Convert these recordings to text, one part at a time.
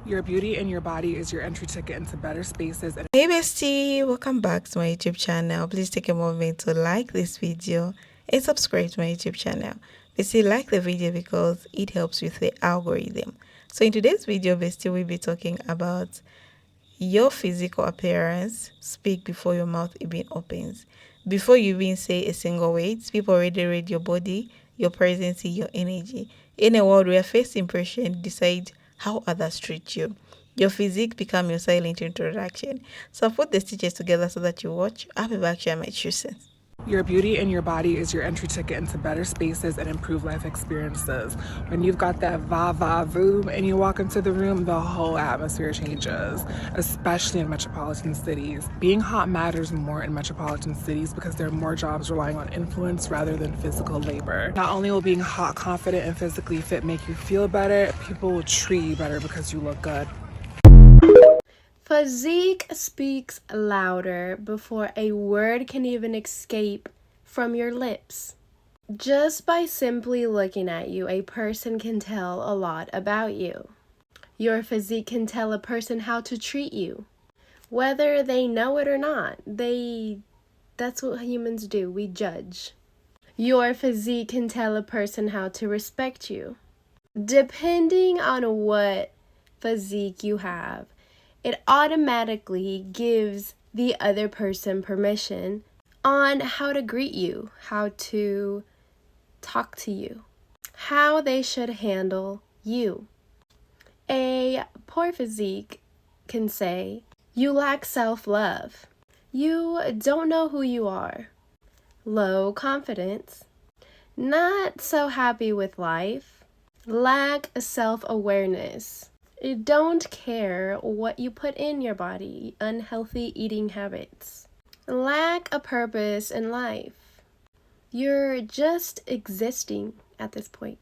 Your beauty and your body is your entry ticket into better spaces. And hey bestie, welcome back to my YouTube channel. Please take a moment to like this video and subscribe to my YouTube channel. Bestie, like the video because it helps with the algorithm. So in today's video, bestie, we'll be talking about your physical appearance speak before your mouth even opens. Before you even say a single word, people already read your body, your presence, your energy. In a world where first impression decide how others treat you, your physique become your silent introduction. So I put the stitches together so that you watch. I'll be back share my choices. your beauty and your body is your entry ticket into better spaces and improved life experiences. When you've got that va-va-voom and you walk into the room, the whole atmosphere changes, especially in metropolitan cities. Being hot matters more in metropolitan cities because there are more jobs relying on influence rather than physical labor. Not only will being hot, confident, and physically fit make you feel better, people will treat you better because you look good. Physique speaks louder before a word can even escape from your lips. Just by simply looking at you, a person can tell a lot about you. Your physique can tell a person how to treat you, whether they know it or not. That's what humans do. We judge. Your physique can tell a person how to respect you. Depending on what physique you have, it automatically gives the other person permission on how to greet you, how to talk to you, how they should handle you. A poor physique can say, you lack self-love. You don't know who you are. Low confidence. Not so happy with life. Lack self-awareness. Don't care what you put in your body. Unhealthy eating habits. Lack a purpose in life. You're just existing at this point.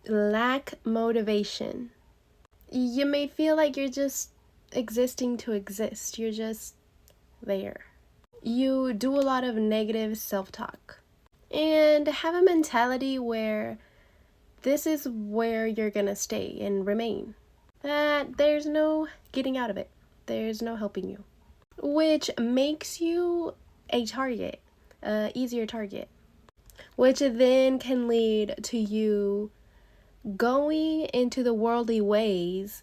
Lack motivation. You may feel like you're just existing to exist. You're just there. You do a lot of negative self-talk. And have a mentality where this is where you're gonna stay and remain. That there's no getting out of it. There's no helping you. Which makes you a target, easier target. Which then can lead to you going into the worldly ways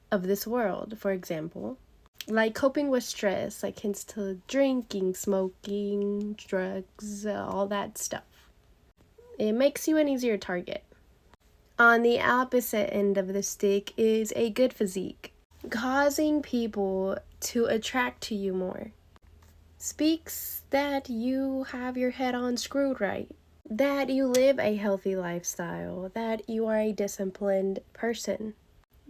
of this world, for example. Like coping with stress, like hints to drinking, smoking, drugs, all that stuff. It makes you an easier target. On the opposite end of the stick is a good physique, causing people to attract to you more. Speaks that you have your head on screwed right, that you live a healthy lifestyle, that you are a disciplined person.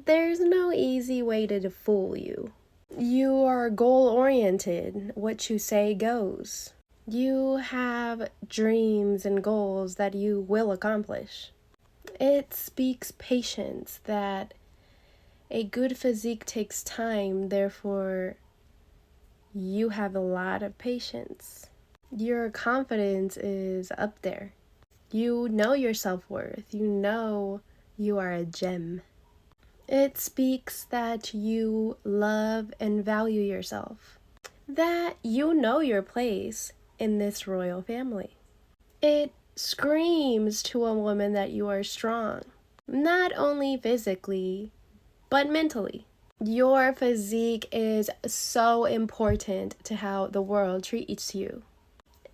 There's no easy way to fool you. You are goal-oriented. What you say goes. You have dreams and goals that you will accomplish. It speaks patience, that a good physique takes time, therefore you have a lot of patience. Your confidence is up there. You know your self-worth. You know you are a gem. It speaks that you love and value yourself, that you know your place in this royal family. It screams to a woman that you are strong, not only physically, but mentally. Your physique is so important to how the world treats you.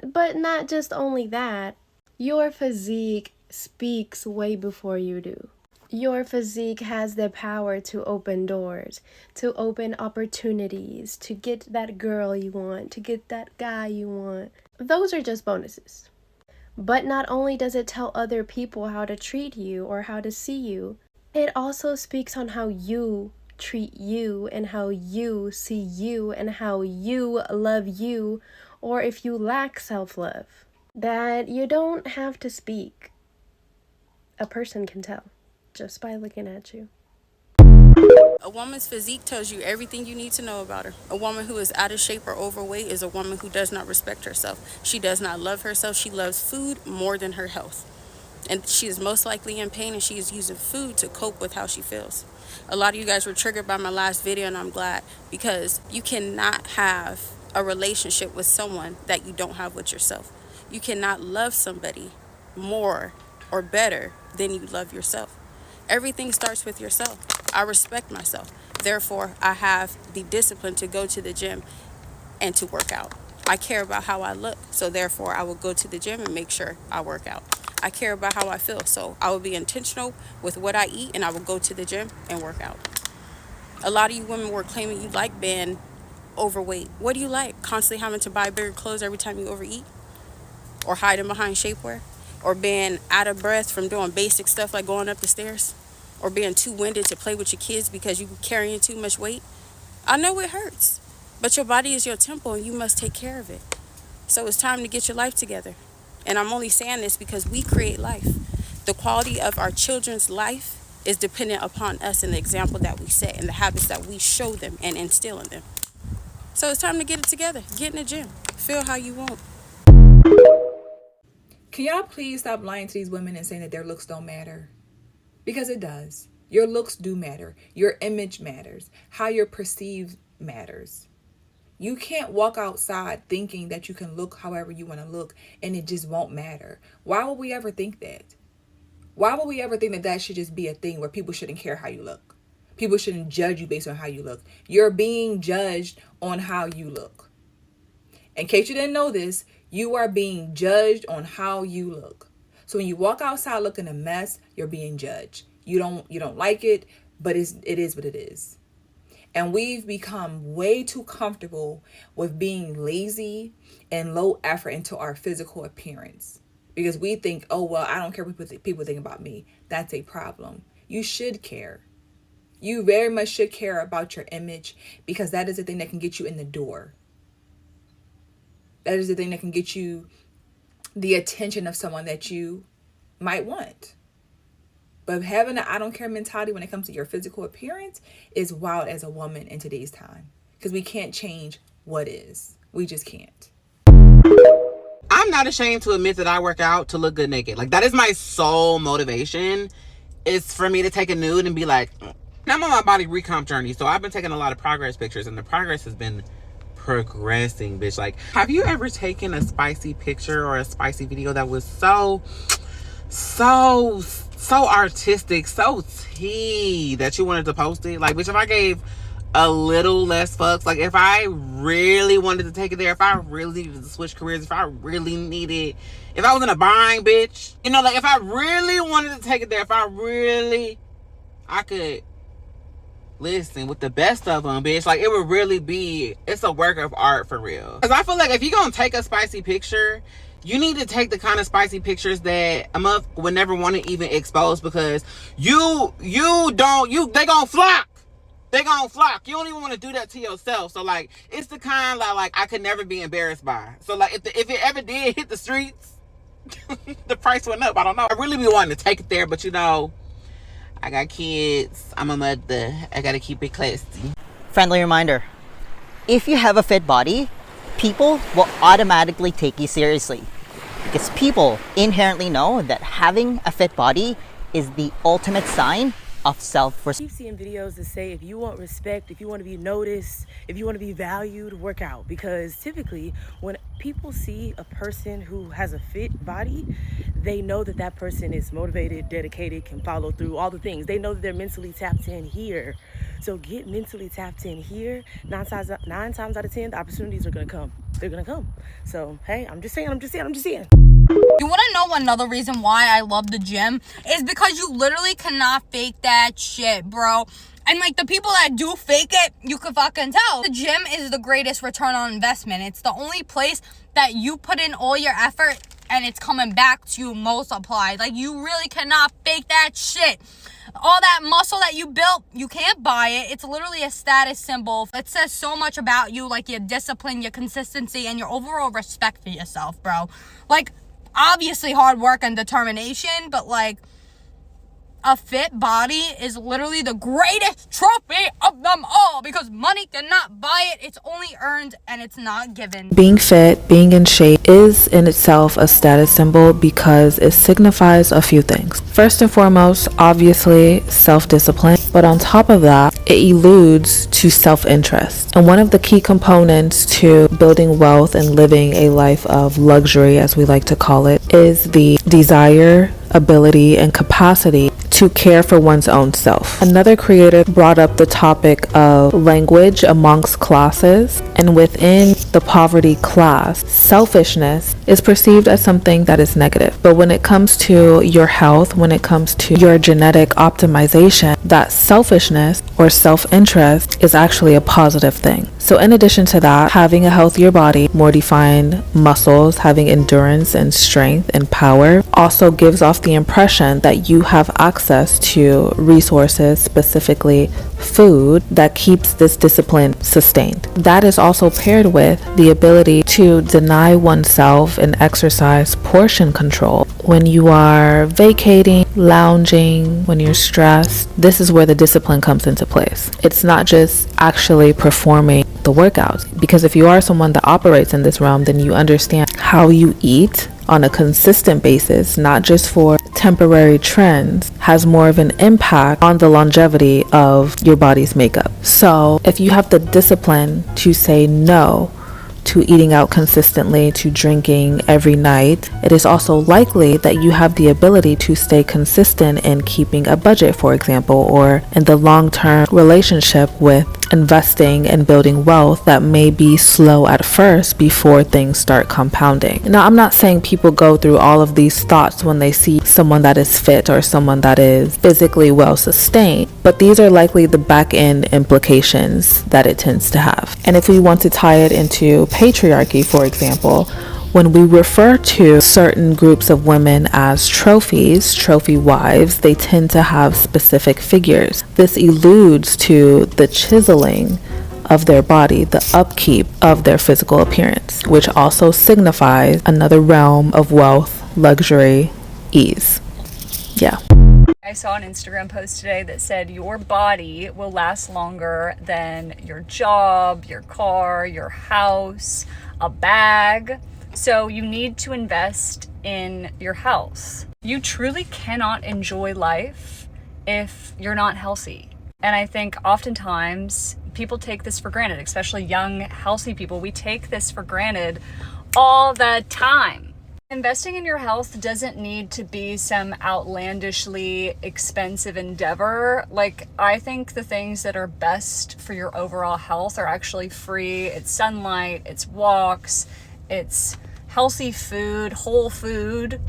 But not just only that, your physique speaks way before you do. Your physique has the power to open doors, to open opportunities, to get that girl you want, to get that guy you want. Those are just bonuses. But not only does it tell other people how to treat you or how to see you, it also speaks on how you treat you and how you see you and how you love you, or if you lack self-love. That you don't have to speak. A person can tell just by looking at you. A woman's physique tells you everything you need to know about her. A woman who is out of shape or overweight is a woman who does not respect herself. She does not love herself. She loves food more than her health. And she is most likely in pain, and she is using food to cope with how she feels. A lot of you guys were triggered by my last video, and I'm glad, because you cannot have a relationship with someone that you don't have with yourself. You cannot love somebody more or better than you love yourself. Everything starts with yourself. I respect myself. Therefore, I have the discipline to go to the gym and to work out. I care about how I look, so therefore I will go to the gym and make sure I work out. I care about how I feel, so I will be intentional with what I eat, and I will go to the gym and work out. A lot of you women were claiming you like being overweight. What do you like? Constantly having to buy bigger clothes every time you overeat? Or hiding behind shapewear? Or being out of breath from doing basic stuff like going up the stairs? Or being too winded to play with your kids because you're carrying too much weight? I know it hurts, but your body is your temple and you must take care of it. So it's time to get your life together. And I'm only saying this because we create life. The quality of our children's life is dependent upon us and the example that we set and the habits that we show them and instill in them. So it's time to get it together. Get in the gym. Feel how you want. Can y'all please stop lying to these women and saying that their looks don't matter? Because it does. Your looks do matter. Your image matters. How you're perceived matters. You can't walk outside thinking that you can look however you want to look and it just won't matter. Why would we ever think that? Why would we ever think that that should just be a thing where people shouldn't care how you look? People shouldn't judge you based on how you look. You're being judged on how you look. In case you didn't know this, you are being judged on how you look. So when you walk outside looking a mess, you're being judged. You don't like it, but it is what it is. And we've become way too comfortable with being lazy and low effort into our physical appearance. Because we think, oh, well, I don't care what people think about me. That's a problem. You should care. You very much should care about your image, because that is the thing that can get you in the door. That is the thing that can get you the attention of someone that you might want. But having an I don't care mentality when it comes to your physical appearance is wild as a woman in today's time. Because we can't change what is. We just can't. I'm not ashamed to admit that I work out to look good naked. Like, that is my sole motivation, is for me to take a nude and be like, I'm on my body recomp journey. So I've been taking a lot of progress pictures, and the progress has been progressing, bitch. Like, have you ever taken a spicy picture or a spicy video that was so artistic, so tea, that you wanted to post it? Like, bitch, if I gave a little less fucks, like if I really wanted to take it there, if I really needed to switch careers, if I was in a bind, bitch, you know, like if I really wanted to take it there, I could listen with the best of them, bitch. Like, it would really be, it's a work of art for real. Because I feel like if you're gonna take a spicy picture, you need to take the kind of spicy pictures that a month would never want to even expose, because they gonna flock. They gonna flock. You don't even want to do that to yourself. So like, it's the kind that like I could never be embarrassed by. So like, if it ever did hit the streets, the price went up. I don't know. I really be wanting to take it there, but you know, I got kids. I'm a mother. I gotta keep it classy. Friendly reminder, if you have a fit body, people will automatically take you seriously, because people inherently know that having a fit body is the ultimate sign of self-respect. I keep seeing videos that say if you want respect, if you want to be noticed, if you want to be valued, work out. Because typically when people see a person who has a fit body, they know that that person is motivated, dedicated, can follow through, all the things. They know that they're mentally tapped in here. So get mentally tapped in here. 9 times out of 10, the opportunities are going to come. They're going to come. So, hey, I'm just saying. You want to know another reason why I love the gym? Is because you literally cannot fake that shit, bro. And like, the people that do fake it, you can fucking tell. The gym is the greatest return on investment. It's the only place that you put in all your effort and it's coming back to you multiplied. Like, you really cannot fake that shit. All that muscle that you built, you can't buy it. It's literally a status symbol. It says so much about you, like your discipline, your consistency, and your overall respect for yourself, bro. Like, obviously hard work and determination, but like, a fit body is literally the greatest trophy of them them all because money cannot buy it. It's only earned and it's not given. Being fit, being in shape is in itself a status symbol because it signifies a few things. First and foremost, obviously self-discipline, but on top of that, it alludes to self-interest. And one of the key components to building wealth and living a life of luxury, as we like to call it, is the desire, ability, and capacity to care for one's own self. Another creator brought up the topic of language amongst classes, and within the poverty class, selfishness is perceived as something that is negative. But when it comes to your health, when it comes to your genetic optimization, that selfishness or self-interest is actually a positive thing. So in addition to that, having a healthier body, more defined muscles, having endurance and strength and power also gives off the impression that you have access to resources, specifically food, that keeps this discipline sustained. That is also paired with the ability to deny oneself and exercise portion control. When you are vacating, lounging, when you're stressed, this is where the discipline comes into place. It's not just actually performing the workouts, because if you are someone that operates in this realm, then you understand how you eat on a consistent basis, not just for temporary trends, has more of an impact on the longevity of your body's makeup. So if you have the discipline to say no to eating out consistently, to drinking every night, it is also likely that you have the ability to stay consistent in keeping a budget, for example, or in the long-term relationship with investing and building wealth that may be slow at first before things start compounding. Now, I'm not saying people go through all of these thoughts when they see someone that is fit or someone that is physically well sustained, but these are likely the back end implications that it tends to have. And if we want to tie it into patriarchy, for example, when we refer to certain groups of women as trophies, trophy wives, they tend to have specific figures. This alludes to the chiseling of their body, the upkeep of their physical appearance, which also signifies another realm of wealth, luxury, ease. Yeah. I saw an Instagram post today that said your body will last longer than your job, your car, your house, a bag. So you need to invest in your health. You truly cannot enjoy life if you're not healthy. And I think oftentimes people take this for granted, especially young, healthy people. We take this for granted all the time. Investing in your health doesn't need to be some outlandishly expensive endeavor. Like, I think the things that are best for your overall health are actually free. It's sunlight, it's walks, it's healthy food, whole food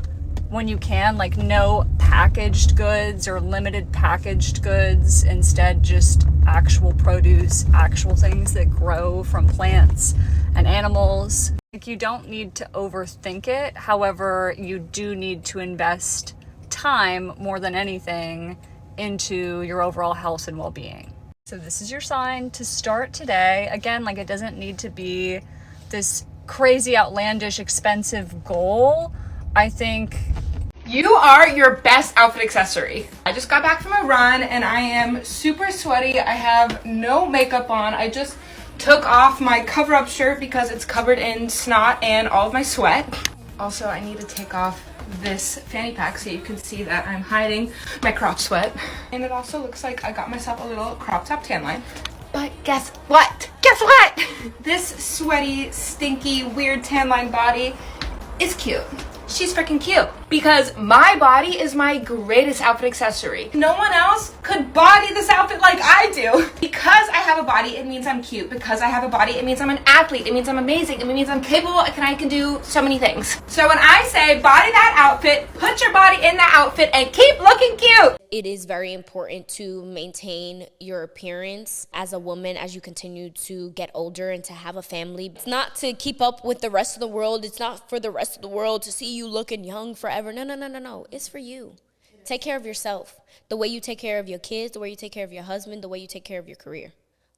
when you can, like no packaged goods or limited packaged goods. Instead, just actual produce, actual things that grow from plants and animals. Like, you don't need to overthink it. However, you do need to invest time more than anything into your overall health and well-being. So this is your sign to start today. Again, like, it doesn't need to be this crazy, outlandish, expensive goal. I think You are your best outfit accessory. I just got back from a run and I am super sweaty. I have no makeup on. I just took off my cover-up shirt because it's covered in snot and all of my sweat. Also, I need to take off this fanny pack so you can see that I'm hiding my crotch sweat. And it also looks like I got myself a little crop top tan line. But guess what? Guess what? This sweaty, stinky, weird tan line body is cute. She's freaking cute because my body is my greatest outfit accessory. No one else could body this outfit like I do. Because I have a body, it means I'm cute. Because I have a body, it means I'm an athlete. It means I'm amazing. It means I'm capable and I can do so many things. So when I say body that outfit, put your body in that outfit and keep looking cute. It is very important to maintain your appearance as a woman as you continue to get older and to have a family. It's not to keep up with the rest of the world. It's not for the rest of the world to see you looking young forever. No. It's for you. Take care of yourself. The way you take care of your kids, the way you take care of your husband, the way you take care of your career.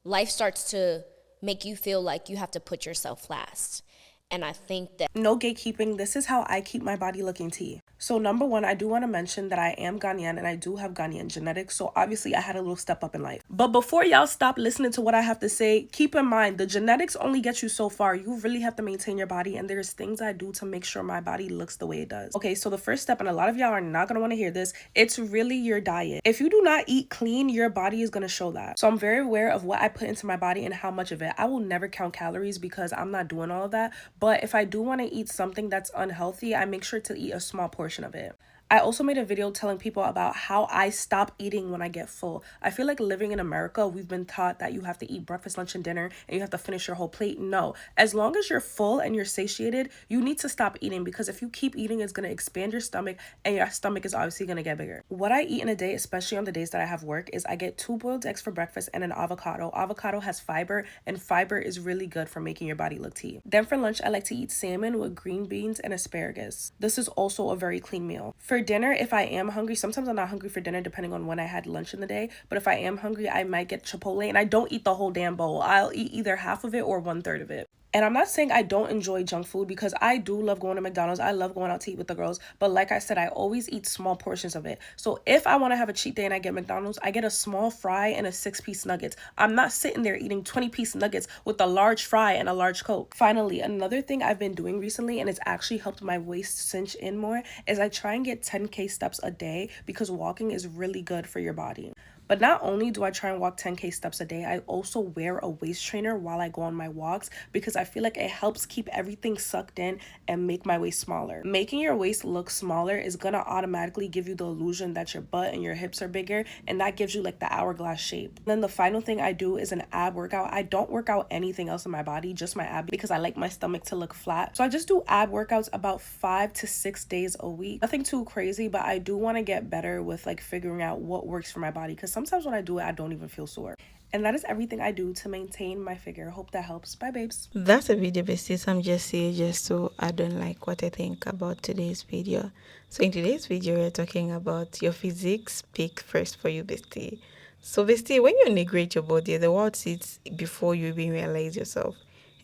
Life starts to make you feel like you have to put yourself last. And I think that no gatekeeping, this is how I keep my body looking tea. So number one, I do want to mention that I am Ghanaian and I do have Ghanaian genetics. So obviously I had a little step up in life. But before y'all stop listening to what I have to say, keep in mind the genetics only get you so far. You really have to maintain your body, and there's things I do to make sure my body looks the way it does. Okay, so the first step, and a lot of y'all are not going to want to hear this, it's really your diet. If you do not eat clean, your body is going to show that. So I'm very aware of what I put into my body and how much of it. I will never count calories because I'm not doing all of that. But if I do want to eat something that's unhealthy, I make sure to eat a small portion of it. I also made a video telling people about how I stop eating when I get full. I feel like living in America, we've been taught that you have to eat breakfast, lunch, and dinner, and you have to finish your whole plate. No, as long as you're full and you're satiated, you need to stop eating, because if you keep eating, it's going to expand your stomach, and your stomach is obviously going to get bigger. What I eat in a day, especially on the days that I have work, is I get 2 boiled eggs for breakfast and an avocado. Avocado has fiber, and fiber is really good for making your body look tea. Then for lunch, I like to eat salmon with green beans and asparagus. This is also a very clean meal. For dinner, if I am hungry, sometimes I'm not hungry for dinner depending on when I had lunch in the day, but if I am hungry, I might get Chipotle, and I don't eat the whole damn bowl. I'll eat either half of it or 1/3 of it. And I'm not saying I don't enjoy junk food, because I do love going to McDonald's. I love going out to eat with the girls. But like I said, I always eat small portions of it. So if I want to have a cheat day and I get McDonald's, I get a small fry and a 6-piece nuggets. I'm not sitting there eating 20-piece nuggets with a large fry and a large Coke. Finally, another thing I've been doing recently, and it's actually helped my waist cinch in more, is I try and get 10K steps a day, because walking is really good for your body. But not only do I try and walk 10K steps a day, I also wear a waist trainer while I go on my walks, because I feel like it helps keep everything sucked in and make my waist smaller. Making your waist look smaller is gonna automatically give you the illusion that your butt and your hips are bigger, and that gives you like the hourglass shape. Then the final thing I do is an ab workout. I don't work out anything else in my body, just my ab, because I like my stomach to look flat. So I just do ab workouts about 5 to 6 days a week. Nothing too crazy, but I do want to get better with like figuring out what works for my body, because sometimes when I do it, I don't even feel sore. And that is everything I do to maintain my figure. Hope that helps. Bye, babes. That's a video, besties. I'm just here just to add on like what I think about today's video. So in today's video, we're talking about your physique speak first for you, bestie. So bestie, when you neglect your body, the world sits before you even realize yourself.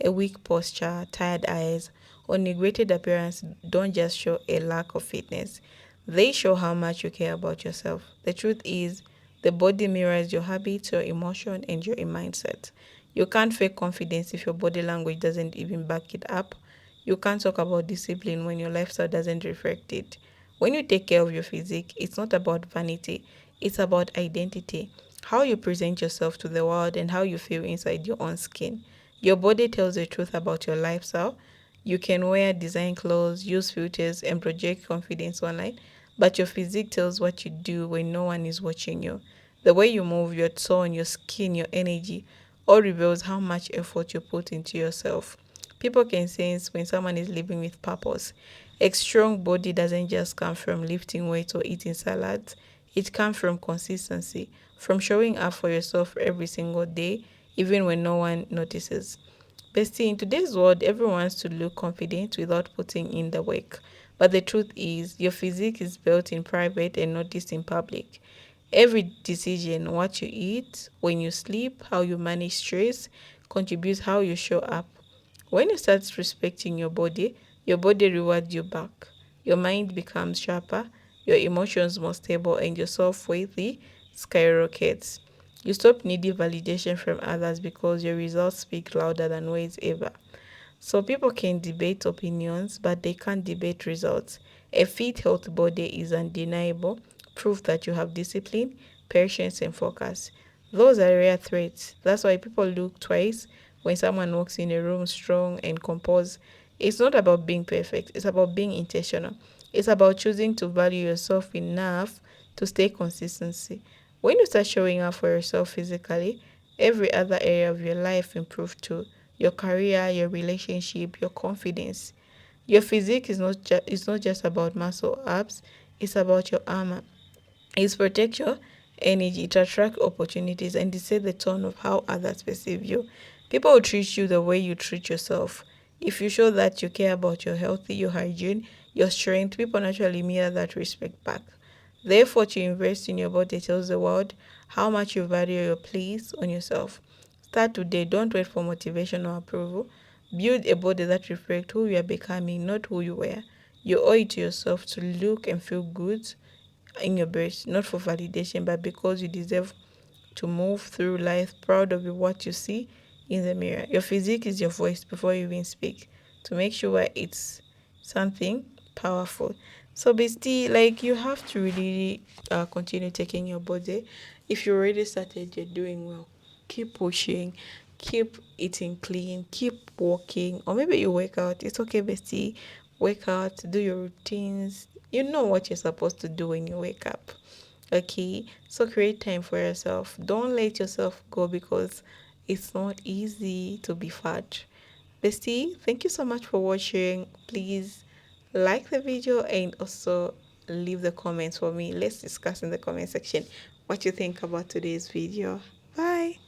A weak posture, tired eyes, or neglected appearance don't just show a lack of fitness. They show how much you care about yourself. The truth is, the body mirrors your habits, your emotion, and your mindset. You can't fake confidence if your body language doesn't even back it up. You can't talk about discipline when your lifestyle doesn't reflect it. When you take care of your physique, it's not about vanity, it's about identity. How you present yourself to the world and how you feel inside your own skin. Your body tells the truth about your lifestyle. You can wear design clothes, use filters, and project confidence online, but your physique tells what you do when no one is watching you. The way you move, your tone, your skin, your energy, all reveals how much effort you put into yourself. People can sense when someone is living with purpose. A strong body doesn't just come from lifting weights or eating salads. It comes from consistency, from showing up for yourself every single day, even when no one notices. Bestie, in today's world, everyone wants to look confident without putting in the work. But the truth is, your physique is built in private and noticed in public. Every decision, what you eat, when you sleep, how you manage stress, contributes how you show up. When you start respecting your body rewards you back. Your mind becomes sharper, your emotions more stable, and your self-worth skyrockets. You stop needing validation from others because your results speak louder than words ever. So people can debate opinions, but they can't debate results. A fit, healthy body is undeniable proof that you have discipline, patience, and focus. Those are rare traits. That's why people look twice when someone walks in a room strong and composed. It's not about being perfect, it's about being intentional. It's about choosing to value yourself enough to stay consistency. When you start showing up for yourself physically, every other area of your life improves too. Your career, your relationship, your confidence. Your physique is not just about muscle abs, it's about your armor. It's protect your energy, it attract opportunities, and it set the tone of how others perceive you. People will treat you the way you treat yourself. If you show that you care about your health, your hygiene, your strength, people naturally mirror that respect back. The effort you invest in your body tells the world how much you value your place on yourself. Start today. Don't wait for motivation or approval. Build a body that reflects who you are becoming, not who you were. You owe it to yourself to look and feel good in your best, not for validation, but because you deserve to move through life proud of what you see in the mirror. Your physique is your voice before you even speak. To make sure it's something powerful. So basically, like, you have to really continue taking your body. If you already started, you're doing well. Keep pushing, keep eating clean, keep walking, or maybe you work out. It's okay, bestie. Wake out, do your routines. You know what you're supposed to do when you wake up. Okay, so create time for yourself. Don't let yourself go because it's not easy to be fat. Bestie, thank you so much for watching. Please like the video and also leave the comments for me. Let's discuss in the comment section what you think about today's video. Bye.